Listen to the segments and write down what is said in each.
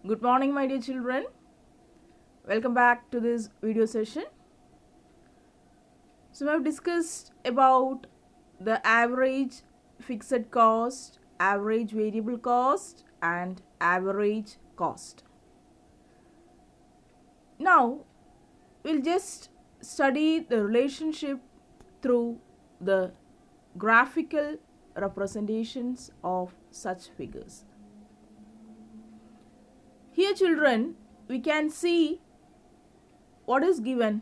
Good morning, my dear children. Welcome back to this video session. So, we have discussed about the average fixed cost, average variable cost, and average cost. Now, we'll just study the relationship through the graphical representations of such figures. Here, children, we can see what is given.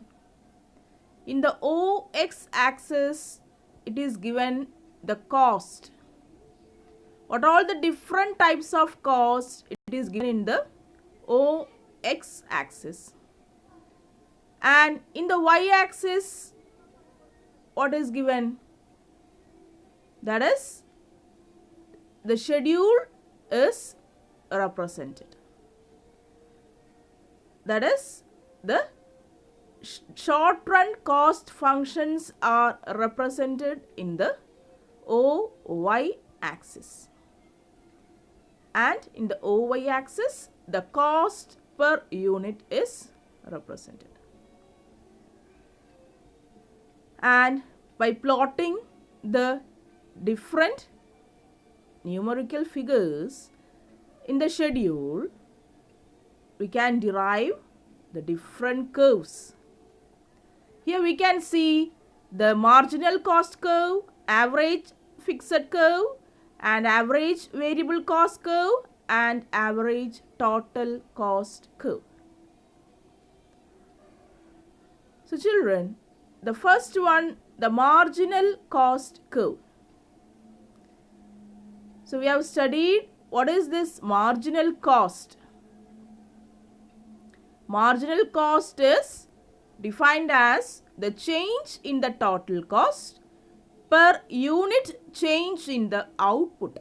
In the OX axis, it is given the cost. What are all the different types of cost? It is given in the OX axis. And in the Y axis, what is given? That is, the schedule is represented. That is, the short run cost functions are represented in the OY axis. And in the OY axis, the cost per unit is represented. And by plotting the different numerical figures in the schedule, we can derive the different curves. Here we can see the marginal cost curve, average fixed curve, and average variable cost curve, and average total cost curve. So children, the first one, the marginal cost curve. So we have studied what is this marginal cost. Marginal cost is defined as the change in the total cost per unit change in the output.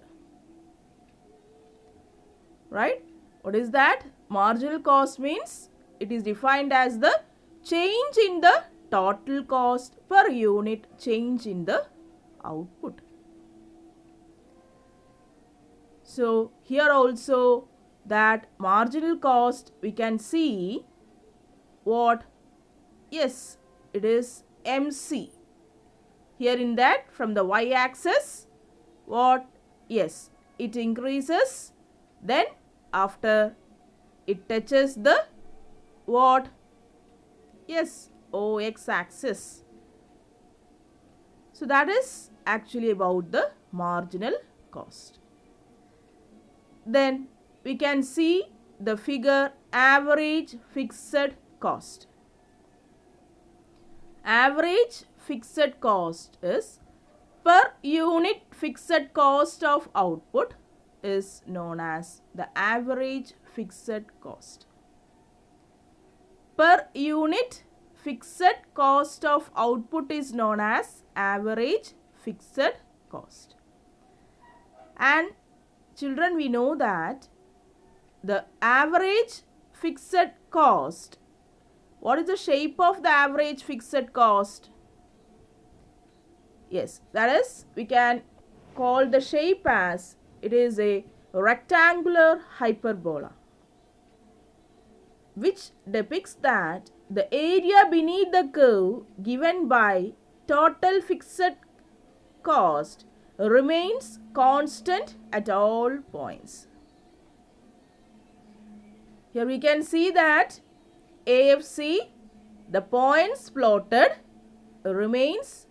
Right? What is that? Marginal cost means it is defined as the change in the total cost per unit change in the output. So here also that marginal cost we can see what? Yes, it is MC. Here in that from the Y axis, what? Yes, it increases. Then after it touches the what? Yes, OX axis. So that is actually about the marginal cost. Then we can see the figure average fixed cost. Average fixed cost is per unit fixed cost of output is known as the average fixed cost. Per unit fixed cost of output is known as average fixed cost. And children, we know that the average fixed cost, what is the shape of the average fixed cost? Yes, that is, we can call the shape as it is a rectangular hyperbola, which depicts that the area beneath the curve given by total fixed cost remains constant at all points. Here we can see that AFC, the points plotted remains.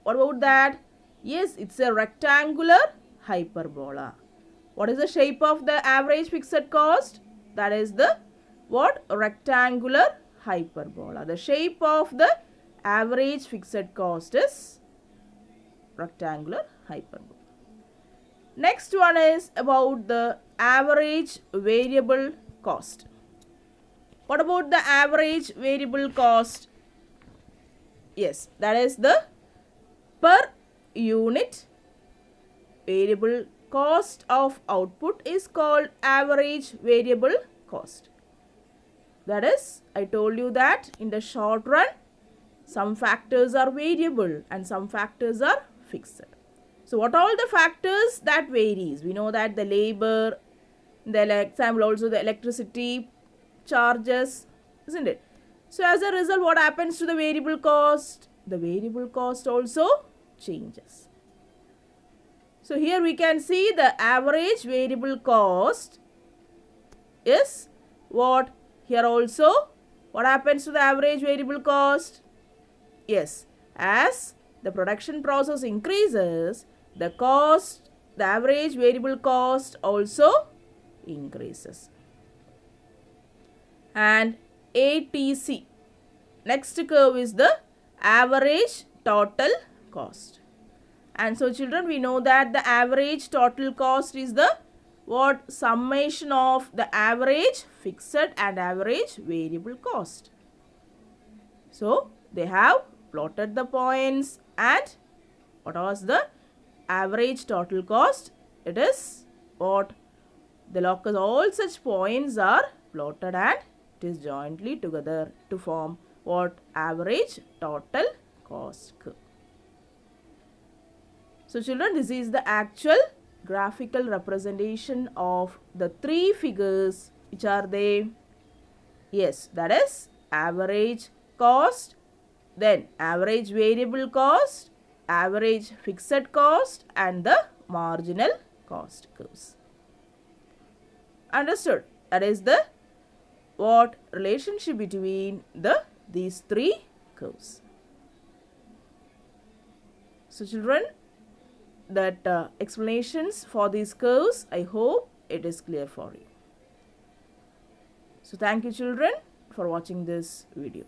What about that? Yes, it's a rectangular hyperbola. What is the shape of the average fixed cost? That is the what? Rectangular hyperbola. The shape of the average fixed cost is rectangular hyperbola. Next one is about the average variable cost. What about the average variable cost? Yes, that is the per unit variable cost of output is called average variable cost. That is, I told you that in the short run, some factors are variable and some factors are fixed. So what are all the factors that varies? We know that the labor, The example also the electricity charges, isn't it? So as a result, what happens to the variable cost? The variable cost also changes. So here we can see the average variable cost is what? Here also, what happens to the average variable cost? Yes, as the production process increases, the cost, the average variable cost also increases. And ATC, next curve is the average total cost. And so children, we know that the average total cost is the what? Summation of the average fixed and average variable cost. So they have plotted the points, and what was the average total cost? It is what? The locus, all such points are plotted and it is jointly together to form what? Average total cost curve. So children, this is the actual graphical representation of the three figures. Which are they? Yes, that is average cost, then average variable cost, average fixed cost, and the marginal cost curves. Understood? That is the what? Relationship between these three curves. So children, that explanations for these curves, I hope it is clear for you. So thank you children for watching this video.